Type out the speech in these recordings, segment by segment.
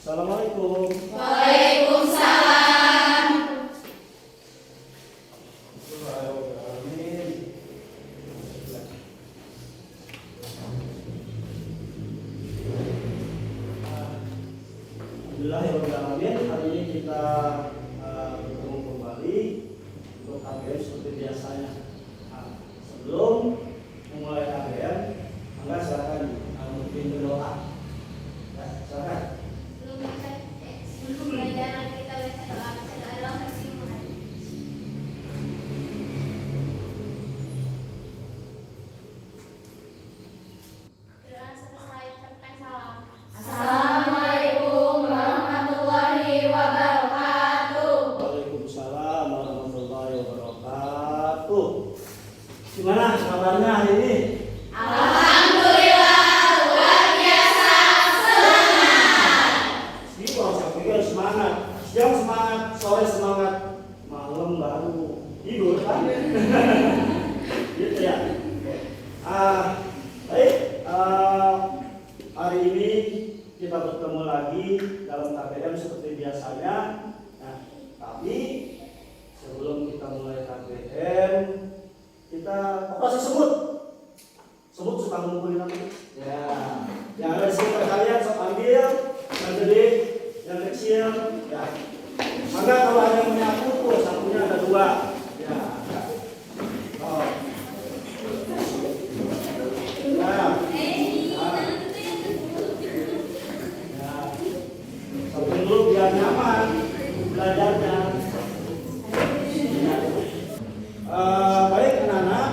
Assalamualaikum. Waalaikumsalam. Alhamdulillahirrahmanirrahim. Hari ini kita bertemu kembali untuk KBM seperti biasanya. Sebelum memulai KBM, maka silakan mungkin berdoa. Ya, silakan. Sebelum pelajaran kita adalah kesimpulan. Doa selesai, ucapkan salam. Assalamualaikum warahmatullahi wabarakatuh. Waalaikumsalam warahmatullahi wabarakatuh. Gimana kabarnya hari ini? Alhamdulillah luar biasa semangat. Semangat. Siang semangat, sore semangat, malam baru tidur kan? Gitu ya. Baik. Hari ini kita bertemu lagi dalam KBM seperti biasanya. Nah, tapi sebelum kita mulai KBM, kita operasi semut. Semut suka ngumpulin apa? Ya. Yang ada di sekitar kalian sok ambil, yang gede, yang kecil, ya. Maka kalau ada yang punya sapu, sapunya ada 2. Ya. Oh. Nah. Sampai dulu biar nyaman belajarnya. Baik anak-anak.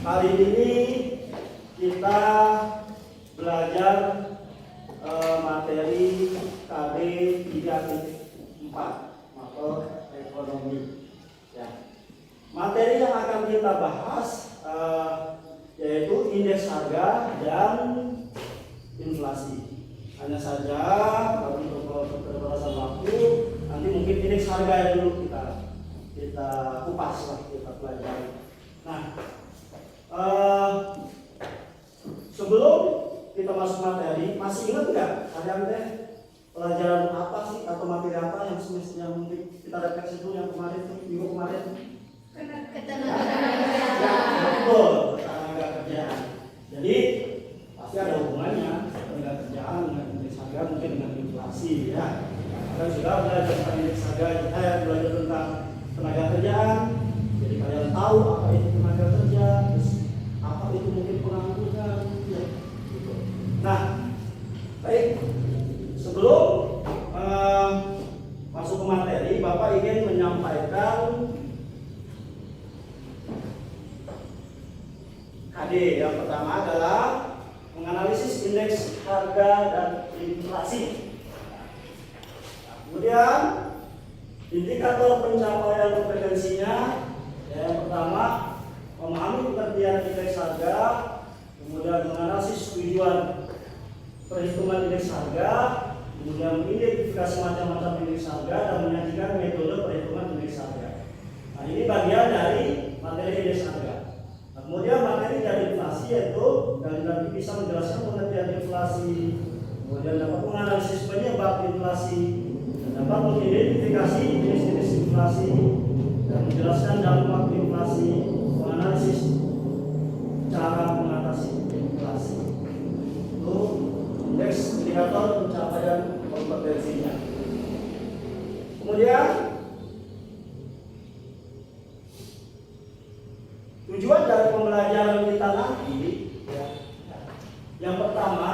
Hari ini kita belajar materi KD 3.4 makroekonomi. Ya. Materi yang akan kita bahas yaitu indeks harga dan inflasi. Hanya saja kalau untuk keterbatasan waktu, nanti mungkin indeks harga yang dulu kita kupas lah, kita pelajari. Nah, sebelum kita masuk materi, masih ingat nggak kalian pelajaran apa sih atau materi apa yang semestinya mungkin kita refleksi dulu yang kemarin tuh, minggu kemarin? Betul, ketenaga kerjaan. Jadi pasti ada hubungannya tenaga kerjaan dengan indeks harga, mungkin dengan inflasi ya. Kita sudah belajar tentang indeks harga, belajar tentang tenaga kerjaan. Jadi kalian tahu apa itu tenaga kerja, terus apa itu mungkin pengangguran, ya. Gitu. Nah, baik. Sebelum masuk ke materi, Bapak ingin menyampaikan KD. Yang pertama adalah menganalisis indeks harga dan inflasi. Kemudian indikator pencapaian kompetensinya. Yang pertama, memahami pengertian indeks harga, kemudian menganalisis tujuan perhitungan indeks harga, kemudian mengidentifikasi macam-macam indeks harga dan menyajikan metode perhitungan indeks harga. Nah, ini bagian dari materi indeks harga. Nah, kemudian materi dari inflasi yaitu dan bisa menjelaskan pengertian inflasi, kemudian dapat menganalisis penyebab inflasi, dan dapat mengidentifikasi jenis-jenis inflasi, dan menjelaskan dampak inflasi, menganalisis cara mengatasi inflasi. Itu indeks indikator pencapaian kompetensinya. Kemudian tujuan dari pembelajaran kita nanti, ya, yang pertama,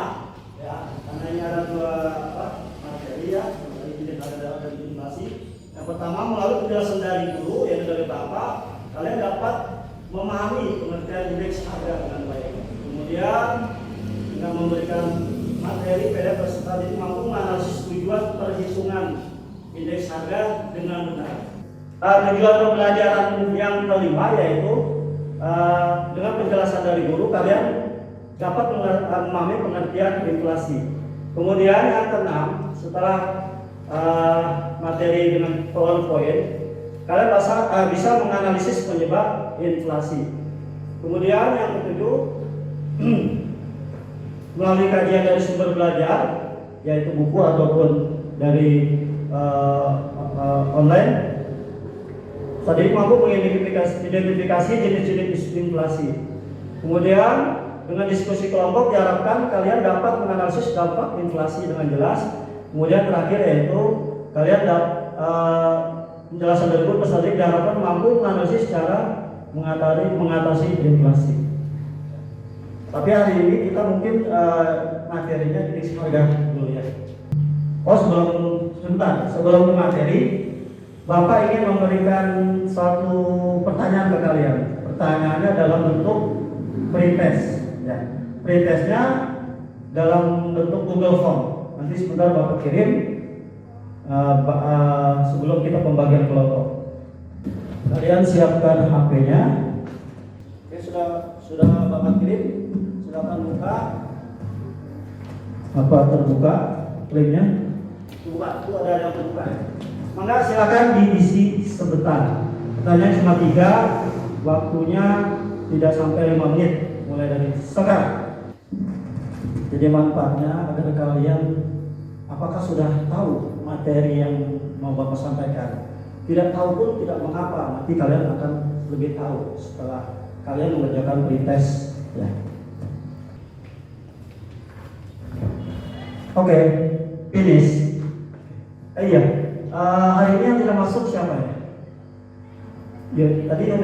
ya, karena ini ada 2 materi ya, dari indeks harga dan inflasi. Yang pertama, melalui penjelasan dari guru, yaitu dari Bapak, kalian dapat memahami pengertian indeks harga dengan baik. Kemudian dengan memberikan materi PDF peserta jadi mampu menganalisis tujuan perhitungan indeks harga dengan benar. Tujuan pembelajaran yang kelima yaitu dengan penjelasan dari guru kalian dapat memahami pengertian inflasi. Kemudian yang keenam, setelah materi dengan PowerPoint, kalian bisa menganalisis penyebab inflasi. Kemudian yang ketujuh, melalui kajian dari sumber belajar, yaitu buku ataupun dari online, tadi mampu mengidentifikasi jenis-jenis inflasi. Kemudian dengan diskusi kelompok diharapkan kalian dapat menganalisis dampak inflasi dengan jelas. Kemudian terakhir yaitu kalian penjelasan dari guru peserta diharapkan mampu menganalisis cara mengatasi inflasi. Tapi hari ini kita mungkin materinya indeks harga dulu ya. Oh sebelum ke materi, Bapak ingin memberikan suatu pertanyaan ke kalian. Pertanyaannya dalam bentuk pretest. Ya. Pretestnya dalam bentuk Google Form. Nanti sebentar Bapak kirim sebelum kita pembagian kelompok. Kalian siapkan HP-nya. Oke, sudah Bapak kirim. Silakan buka. Apa terbuka? Linknya? Buka. Itu ada yang terbuka. Maka silakan diisi sebentar. Pertanyaan cuma 3. Waktunya tidak sampai 5 menit. Mulai dari sekarang. Jadi manfaatnya agar kalian apakah sudah tahu materi yang mau Bapak sampaikan? Tidak tahu pun tidak mengapa, nanti kalian akan lebih tahu setelah kalian mengerjakan pretest ya. Oke, finish. Iya, hari ini yang tidak masuk siapa ya? Ya, tadi yang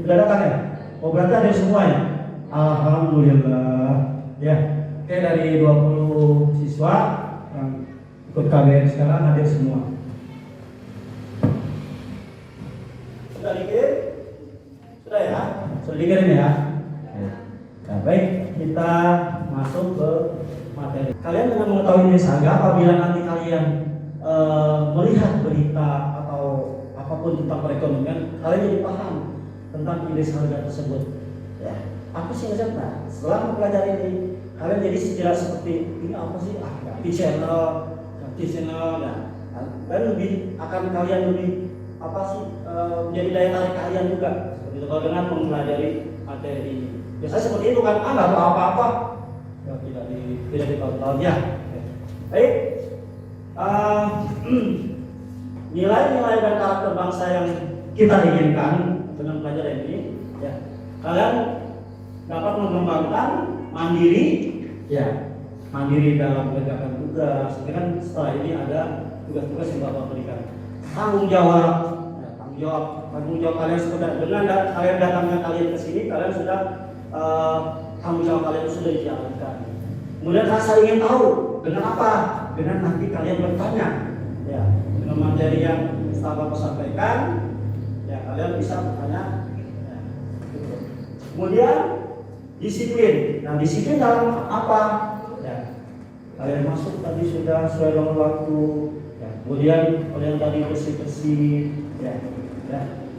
dadakan ya? Oh berarti ada semua ya? Alhamdulillah. Ya, oke dari 20 siswa yang ikut KBR sekarang hadir semua. Sudah dikirim? Sudah ya? Sudah dikirim ya? Nah, baik, kita masuk ke materi. Kalian dengan mengetahui indeks harga, apabila nanti kalian melihat berita atau apapun tentang perekonomian, kalian jadi paham tentang indeks harga tersebut. Ya, apa sih maksudnya? Setelah mempelajari ini, kalian jadi tidak seperti ini apa sih? Ganti channel, ya. Dan kalian lebih apa sih menjadi daya tarik kalian juga. Seperti itu kalau dengan mempelajari materi ini. Biasanya seperti itu kan? Nggak tahu apa-apa. Ya, tidak ditonton ya. Baik. Nilai-nilai dan karakter bangsa yang kita inginkan dengan pelajaran ini, ya, kalian dapat mengembangkan mandiri, ya, mandiri dalam mengerjakan tugas. Kan setelah ini ada tugas-tugas yang Bapak berikan. Tanggung jawab, ya, tanggung jawab kalian sudah dengan kalian datangnya kalian ke sini, kalian sudah tanggung jawab kalian sudah dijalankan. Kemudian rasa ingin tahu dengan apa? Dengan nanti kalian bertanya, ya, dengan materi yang setelah Bapak sampaikan, ya kalian bisa bertanya. Ya, gitu. Kemudian disiplin. Nah, disiplin dalam apa? Ya, kalian masuk tadi sudah sesuai dengan waktu. Ya, kemudian kalian tadi bersih-bersih. Ya,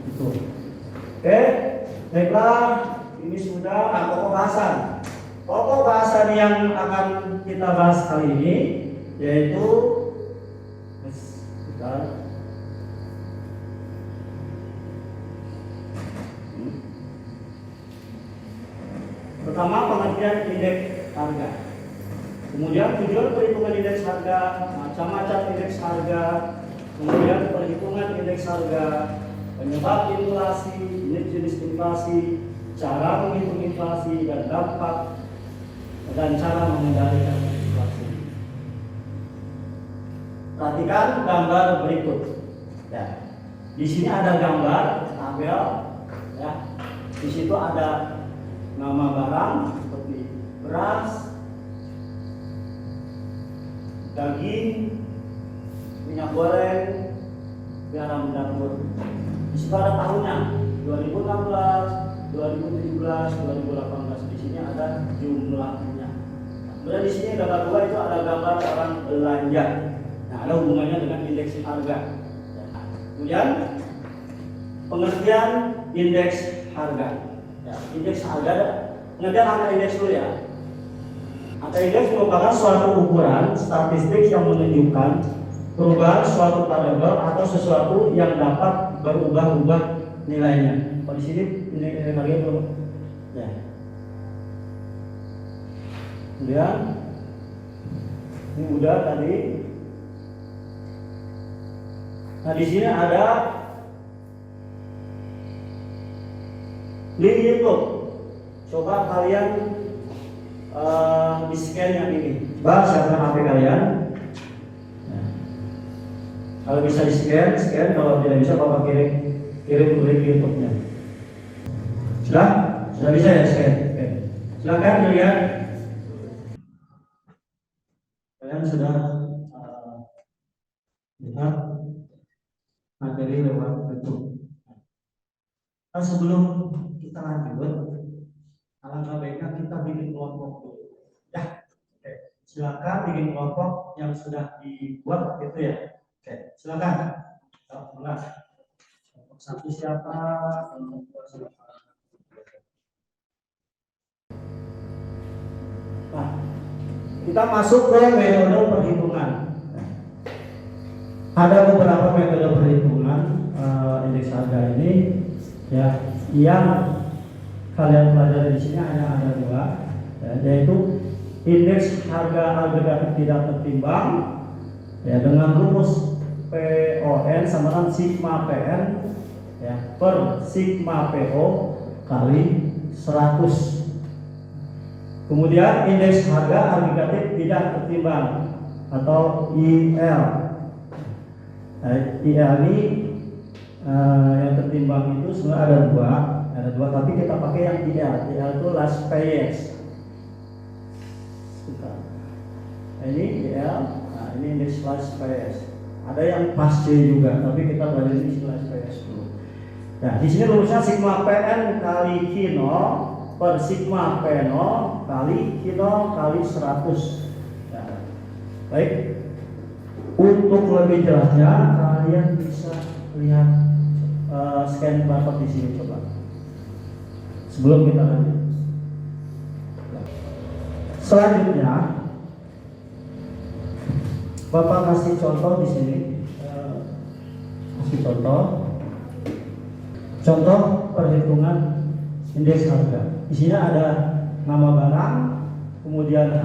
itu. Oke, baiklah. Ini sudah pokok bahasan. Pokok bahasan yang akan kita bahas kali ini yaitu pertama pengertian indeks harga. Kemudian tujuan perhitungan indeks harga, macam-macam indeks harga, kemudian perhitungan indeks harga, penyebab inflasi, jenis-jenis inflasi, cara menghitung inflasi dan dampak dan cara mengendalikan inflasi. Perhatikan gambar berikut. Ya. Di sini ada gambar tabel. Ya. Di situ ada nama barang seperti beras, daging, minyak goreng, garam dapur. Di situ ada tahunnya 2016, 2017, 2018. Di sini ada jumlahnya. Kemudian di sini gambar 2 itu ada gambar orang belanja. Nah, ada hubungannya dengan indeks harga. Kemudian pengertian indeks harga. Ya, indeks harga, pengertian angka indeks dulu ya. Angka indeks merupakan suatu ukuran statistik yang menunjukkan perubahan suatu variabel atau sesuatu yang dapat berubah-ubah nilainya. Kalau di sini nilai harga belum. Ya. Kemudian ini udah tadi. Nah di sini ada link YouTube. Coba kalian di scan yang ini. Coba siapkan HP kalian. Nah, kalau bisa di scan. Kalau tidak bisa Bapak kirim link YouTube-nya. Sudah bisa ya scan. Oke. Silakan dilihat. Kalian sudah lihat materi lewat YouTube. Nah, sebelum kita lanjut, alangkah baiknya kita bikin kelompok dulu. Ya, oke. Silakan bikin kelompok yang sudah dibuat itu ya. Oke, silakan. Kelompok satu siapa? Kelompok dua siapa? Nah, kita masuk ke metode perhitungan. Ada beberapa metode perhitungan indeks harga ini ya, yang kalian pelajari di sini hanya ada dua, ya, yaitu indeks harga agregatif tidak tertimbang ya, dengan rumus PON sama dengan sigma PN ya, per sigma PO kali 100. Kemudian indeks harga agregatif tidak tertimbang atau IL. Nah, IL ini yang tertimbang itu sebenarnya ada dua, tapi kita pakai yang IL. IL itu last payers. Nah, ini IL, nah ini indeks last payers. Ada yang pas C juga, tapi kita belajar ini last payers dulu. Nah, di sini rumusnya sigma PN kali Q0 per sigma P0 kali Q0 kali 100. Ya. Baik, untuk lebih jelasnya kalian bisa lihat scan barcode di sini coba. Sebelum kita lanjut. Selanjutnya, Bapak kasih contoh di sini. Kasih contoh perhitungan indeks harga. Di sini ada nama barang, kemudian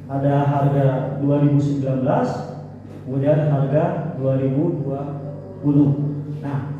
ada harga 2019, kemudian harga 2020. Nah,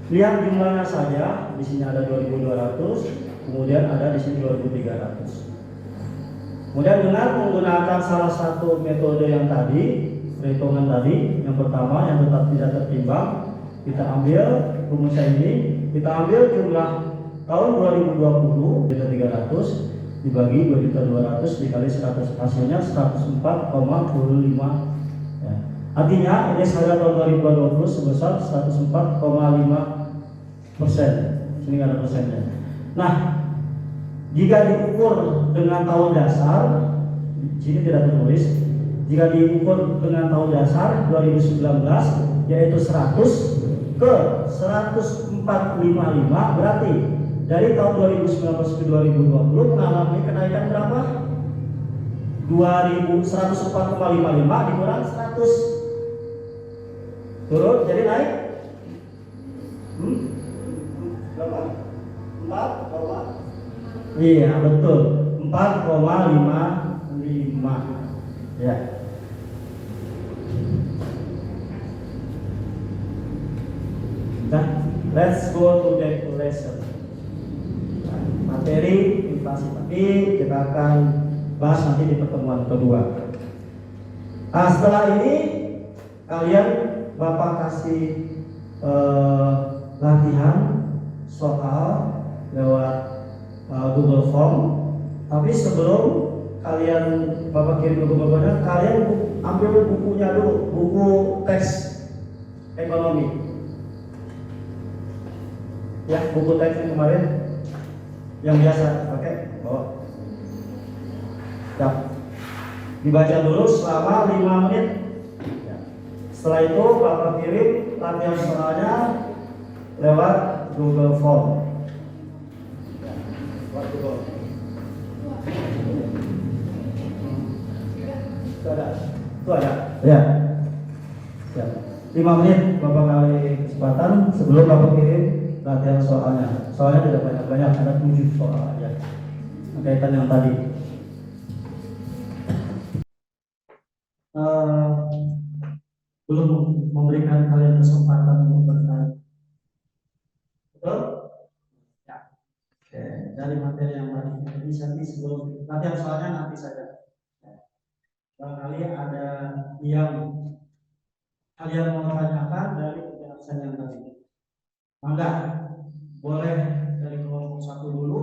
lihat jumlahnya saja. Di sini ada 2.200, kemudian ada di sini 2.300. Kemudian dengan menggunakan salah satu metode yang tadi, perhitungan tadi, yang pertama yang tetap tidak tertimbang, kita ambil rumusnya ini, kita ambil jumlah tahun 2020 300 dibagi 2.200 dikali 100, hasilnya 104,25 ya. Artinya indeks harga tahun 2020 sebesar 104,5%. Sini nggak ada persennya. Nah, jika diukur dengan tahun dasar, sini tidak tertulis. Jika diukur dengan tahun dasar 2019 yaitu 100 ke 104,55, berarti dari tahun 2019 ke 2020 mengalami kenaikan berapa? 104,55 dikurang 100, turun jadi naik berapa? 4, iya betul, 4,55 ya. Nah, let's go to the lesson. Materi inflasi tadi kita akan bahas nanti di pertemuan kedua. Nah, setelah ini kalian Bapak kasih latihan soal lewat Google Form. Tapi sebelum kalian Bapak kirim ke Google Form, kalian ambil bukunya dulu, buku teks ekonomi. Ya, buku teks yang kemarin yang biasa pakai bawa. Ya. Dibaca dulu selama 5 menit. Ya. Setelah itu Bapak kirim latihan soalnya lewat Google Form. Ya. Lewat Google. Itu ada. Ya. Ya. 5 menit Bapak kali kesempatan sebelum Bapak kirim latihan soalnya. Soalnya tidak banyak-banyak, ada 7 soal aja. berkaitan yang tadi. Belum memberikan kalian kesempatan untuk bertanya. Betul? Ya. Oke, dari materi yang tadi bisa sebelum latihan soalnya nanti saja. Barangkali ada yang kalian mau tanyakan dari penjelasan yang tadi. Mangga, boleh dari kelompok 1 dulu,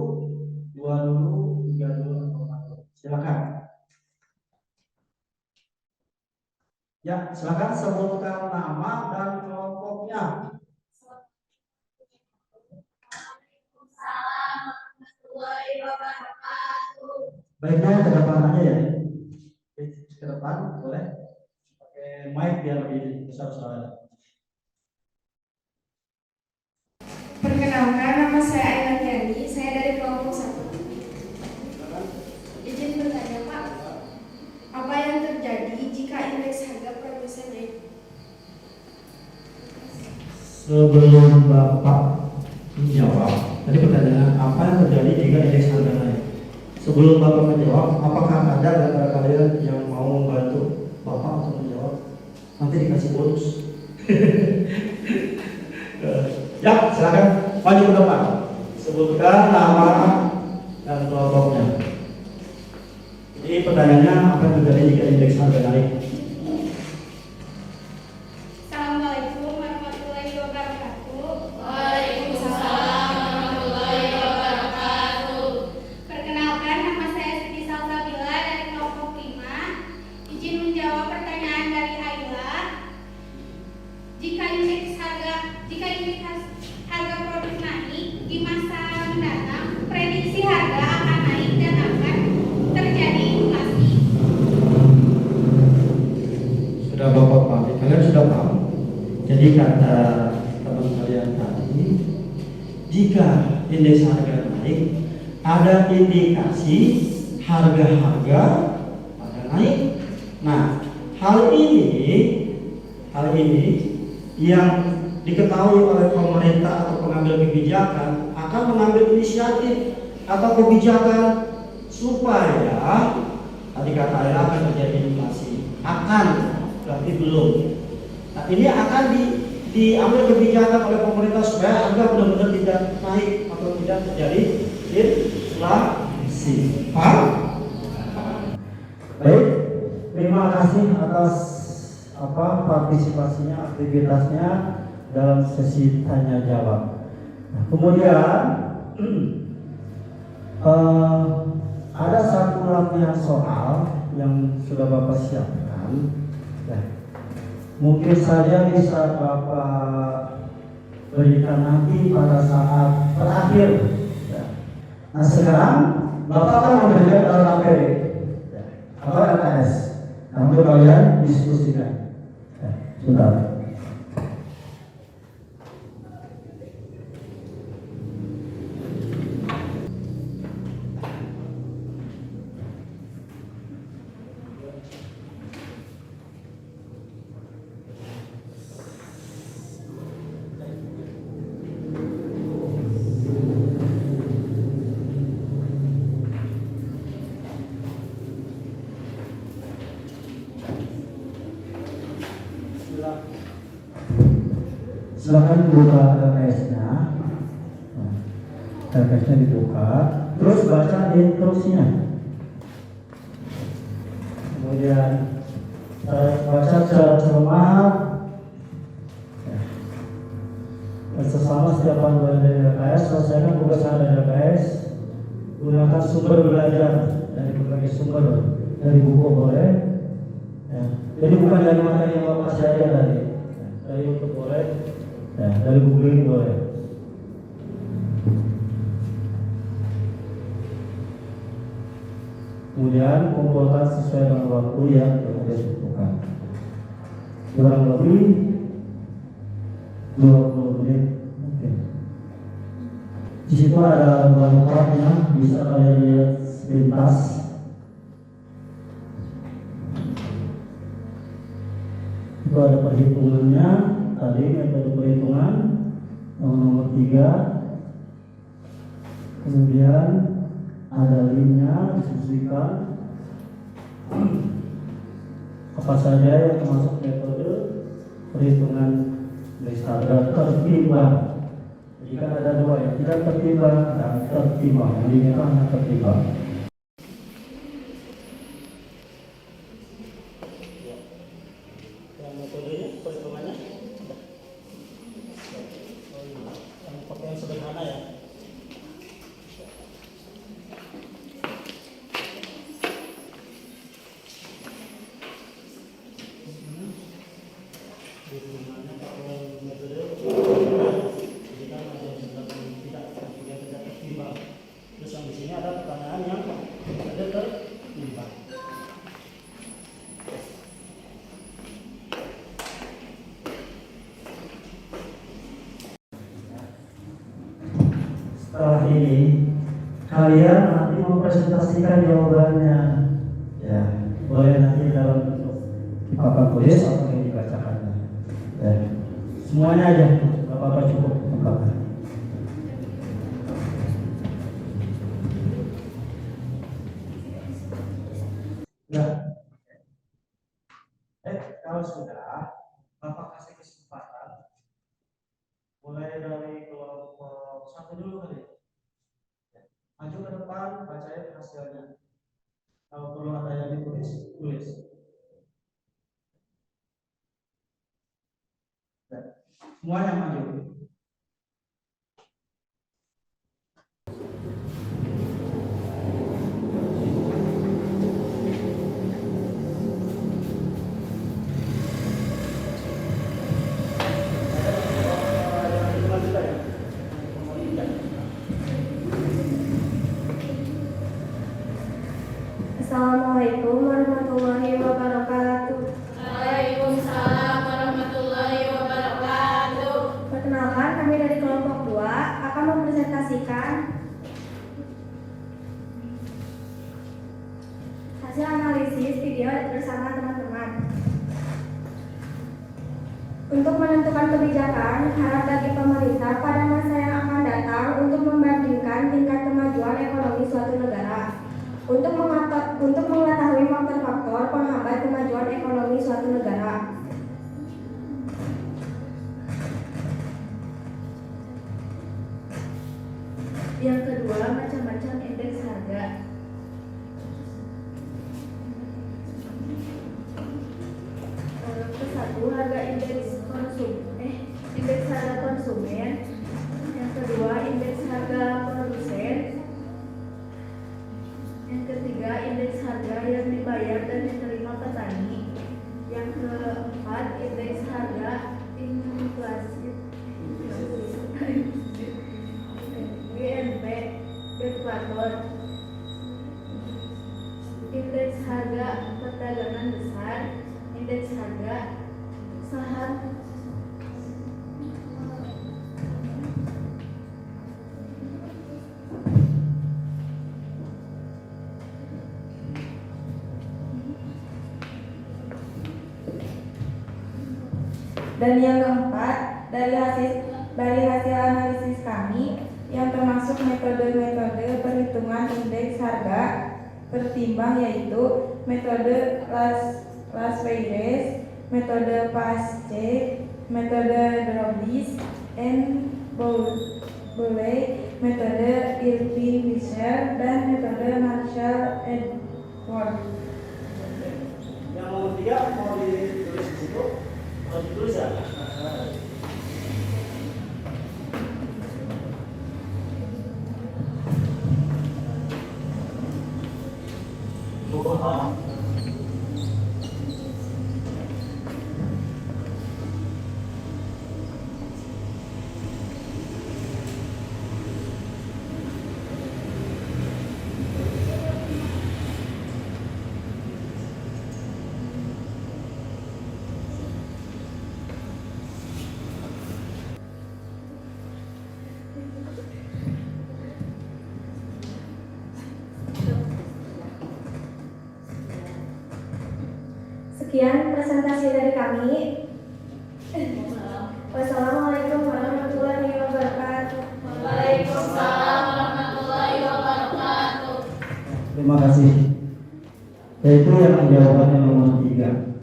2 dulu, 3 dulu, atau 4 dulu. Silakan. Ya, silakan sebutkan nama dan kelompoknya. Waalaikumsalam warahmatullahi wabarakatuh. Baiknya ke depan aja ya. Ke depan boleh. Pakai mic biar lebih besar suaranya. Perkenalkan, nama saya Ainat Yani, saya dari kelompok 1. Izin bertanya Pak, apa yang terjadi jika indeks harga produsen naik? Sebelum Bapak menjawab, tadi pertanyaan apa yang terjadi jika indeks harga naik? Sebelum Bapak menjawab, apakah ada di antara kalian yang mau membantu Bapak untuk menjawab? Nanti dikasih bonus. Ya, silakan maju ke depan. Sebutkan nama dan kelompoknya. Jadi pertanyaannya apa yang terjadi jika indeks harga naik? Assalamualaikum warahmatullahi wabarakatuh. Waalaikumsalam warahmatullahi wabarakatuh. Perkenalkan, nama saya Siti Salsabila dari kelompok 5. Izin menjawab pertanyaan dari Ayla. Jika indeks harga produk naik di masa mendatang, prediksi harga akan naik dan akan terjadi inflasi. Sudah Bapak pahami, kalian sudah paham. Jadi kata teman kalian tadi, jika indeks harga naik, ada indikasi harga-harga pada naik. Nah, hal ini yang diketahui oleh pemerintah atau pengambil kebijakan akan mengambil inisiatif atau kebijakan supaya tadi kata Ayla akan terjadi inflasi. Akan, berarti belum. Nah, ini akan diambil kebijakan oleh pemerintah supaya harga benar-benar tidak naik atau tidak terjadi inflasi. Paham? Baik, terima kasih atas partisipasinya, aktivitasnya dalam sesi tanya jawab. Nah, kemudian ada satu latihan soal yang sudah Bapak siapkan. Ya. Mungkin saja bisa Bapak berikan nanti pada saat terakhir. Ya. Nah, sekarang Bapak akan memberikan LKP atau LKS. Nah, untuk kalian diskusikan. Ya, sebentar. Silakan buka LKS-nya. LKS-nya dibuka, terus baca instruksinya. Kemudian baca secara cermat. Sesama setiap panduan dari LKS, selesaikan tugas dari LKS. Gunakan sumber belajar dari berbagai sumber, dari buku boleh. Ya. Jadi bukan dari materi yang Bapak kasih aja tadi. Dari YouTube boleh. Ya, dari Google boleh. Kemudian kumpulkan sesuai dengan waktu yang telah ditentukan. Kurang lebih 20 menit. Oke. Di situ ada lengkapnya, bisa kalian lihat sepintas. Itu ada perhitungannya. Tadi metode perhitungan nomor 3. Kemudian ada linknya, diskusikan apa saja yang termasuk metode perhitungan indeks harga tertimbang. Jadi kan ada dua, yang tidak tertimbang dan tertimbang. Ini hanya tertimbang. Yang metodenya perhitungannya yang pakai yang sederhana ya. Perhitungannya pakai metode jadi kan ada yang tidak tertimbang. Terus yang di sini ada pertanyaan yang metode tertimbang. Setelah ini kalian nanti mempresentasikan jawabannya, ya boleh nanti dalam bentuk di papan tulis atau yang dibacakannya, ya semuanya aja, nggak apa-apa, cukup lengkapnya. Ya, kalau sudah, Bapak kasih kesempatan mulai dari kelompok satu dulu kali. Maju ke depan, bacain hasilnya. Kalau perlu ada yang ditulis, tulis. Ya. Semuanya maju. Assalamualaikum warahmatullahi wabarakatuh. Waalaikumsalam warahmatullahi wabarakatuh. Perkenalkan, kami dari kelompok 2 akan mempresentasikan hasil analisis video bersama teman-teman. Untuk menentukan kebijakan, harap bagi pemerintah pada masa yang akan datang untuk membandingkan tingkat kemajuan ekonomi suatu negara. Untuk mengetahui faktor-faktor penghambat kemajuan ekonomi suatu negara. Yang kedua, macam-macam indeks harga. Kesatu, harga indeks harga konsumen. Yang kedua, indeks harga produsen. Yang ketiga, indeks harga yang dibayar dan diterima petani. Yang keempat, indeks harga inflasi GNP deflator. Indeks harga perdagangan besar, indeks harga saham. Dan yang keempat, dari hasil analisis kami yang termasuk metode-metode perhitungan indeks harga tertimbang, yaitu metode Las-Weiss, metode Pace, metode Drobis and Boole, metode Irving-Fisher, dan metode Marshall-Edwards. Yang nomor 3 mau ditulis di situ, mau ditulis ya. Sekian presentasi dari kami. Wassalamualaikum warahmatullahi wabarakatuh. Waalaikumsalam warahmatullahi wabarakatuh. kasih. Yaitu yang jawabannya nomor 3.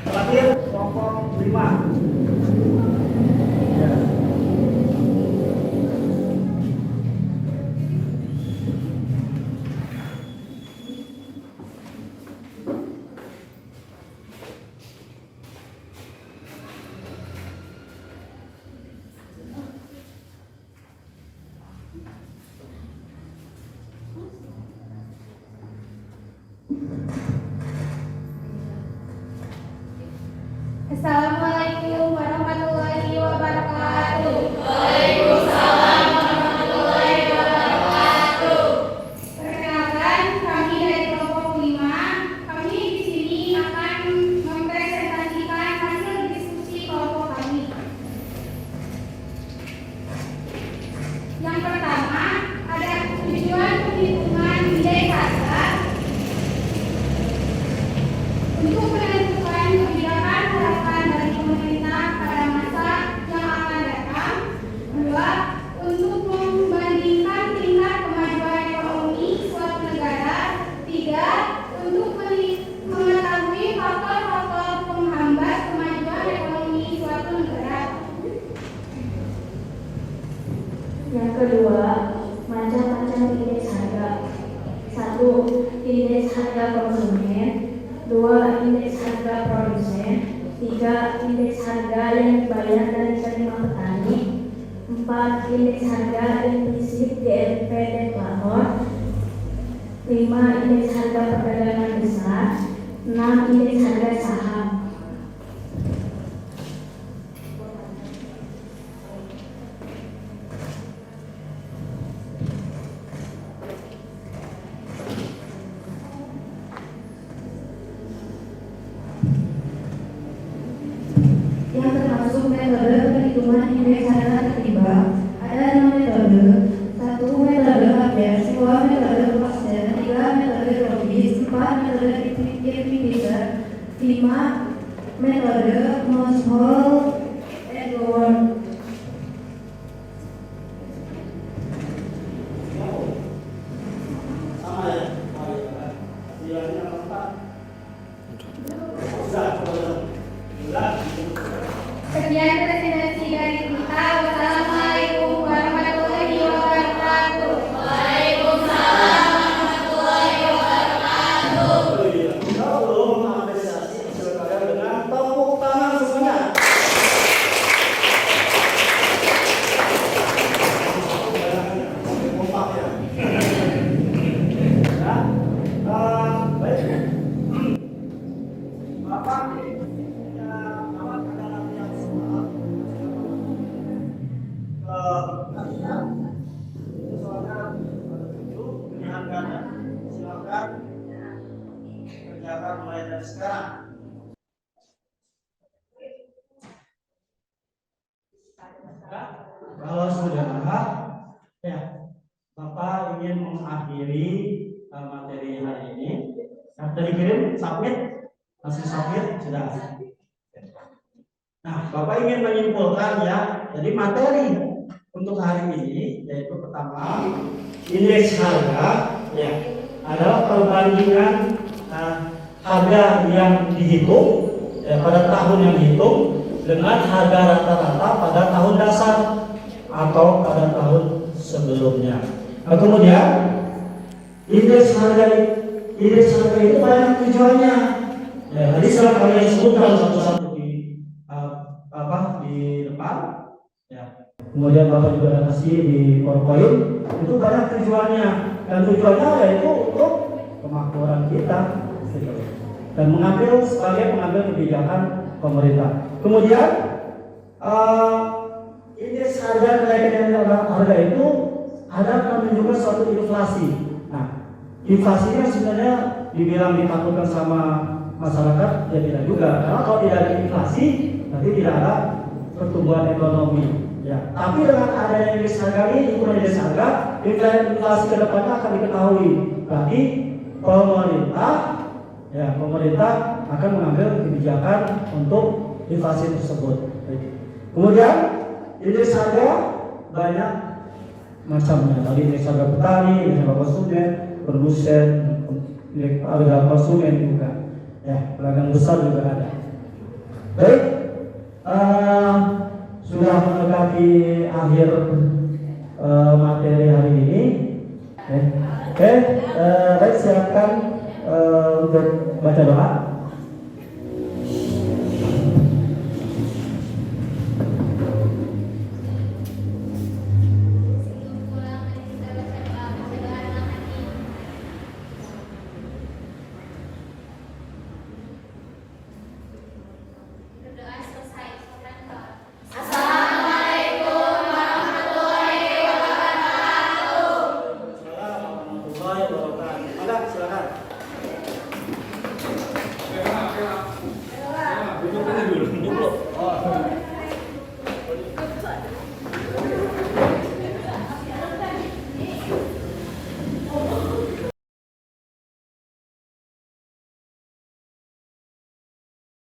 Terakhir kelompok 5. Ya. Assalamualaikum warahmatullahi wabarakatuh. Perkenalkan, kami dari kelompok 5. Kami di sini akan mempresentasikan hasil diskusi kelompok kami. Yang pertama, ada tujuan penghitungan nilai harga untuk menentukan kebijakan harapan dari pemerintah pada masa yang akan datang. 2. Untuk membandingkan tingkat kemajuan ekonomi suatu negara. 3. Untuk mengetahui faktor-faktor penghambat kemajuan ekonomi suatu negara. Yang kedua, macam-macam indeks harga. 1. Indeks harga konsumen. 2. Indeks harga produsen. 3. Indeks harga yang dibayar dan diterima petani. 4. Indeks harga implisit DMP deklator. 5. Indeks harga perdagangan besar. 6. Indeks harga saham. Yang termasuk metode perhitungan indeks harga tertimbang. Ada 6 metode. 1. Metode Haber, 2. Metode Poisson, 3. Metode Robis, 4. Metode Irving-Fisher, 5. Metode Moshol Edward. Sama ya? Hasilnya apa? Sudah. Sekian presentasi dari kita. Wassalamualaikum warahmatullahi wabarakatuh. Kita belum mengapresiasi hasil karya dengan tepuk tangan semuanya. Kompak ya. Baik. Bapak punya alat yang semua soalnya pilihan ganda. Silakan kerjakan mulai dari sekarang. Kalau sudah, ya, Bapak ingin mengakhiri materi hari ini. Yang tadi kirim submit, hasil submit sudah. Nah, Bapak ingin menyimpulkan ya, jadi materi untuk hari ini yaitu pertama indeks harga, ya, adalah perbandingan harga yang dihitung pada tahun yang dihitung dengan harga rata-rata pada tahun dasar atau pada tahun sebelumnya. Nah, kemudian indeks harga itu banyak tujuannya. Ya, tadi saya kalian sebutkan satu-satu di depan. Ya. Kemudian Bapak juga ada kasih di PowerPoint. Itu banyak tujuannya. Dan tujuannya yaitu untuk kemakmuran kita dan sebagai pengambil kebijakan pemerintah. Kemudian indeks harga kenaikan harga itu ada menunjukkan suatu inflasi. Nah, inflasinya sebenarnya dibilang ditakutkan sama masyarakat, ya tidak juga. Karena kalau tidak ada inflasi, nanti tidak ada pertumbuhan ekonomi. Ya, tapi dengan adanya indeks harga ini, ukuran indeks harga, inflasi kedepannya akan diketahui. Berarti pemerintah akan mengambil kebijakan untuk inflasi tersebut. Kemudian indeks harga banyak macamnya. Tadi misalnya petani, misalnya konsumen, produsen, ada konsumen juga. Ya, pelanggan besar juga ada. Baik, sudah mendekati akhir materi hari ini. Oke, baik silakan untuk baca doa.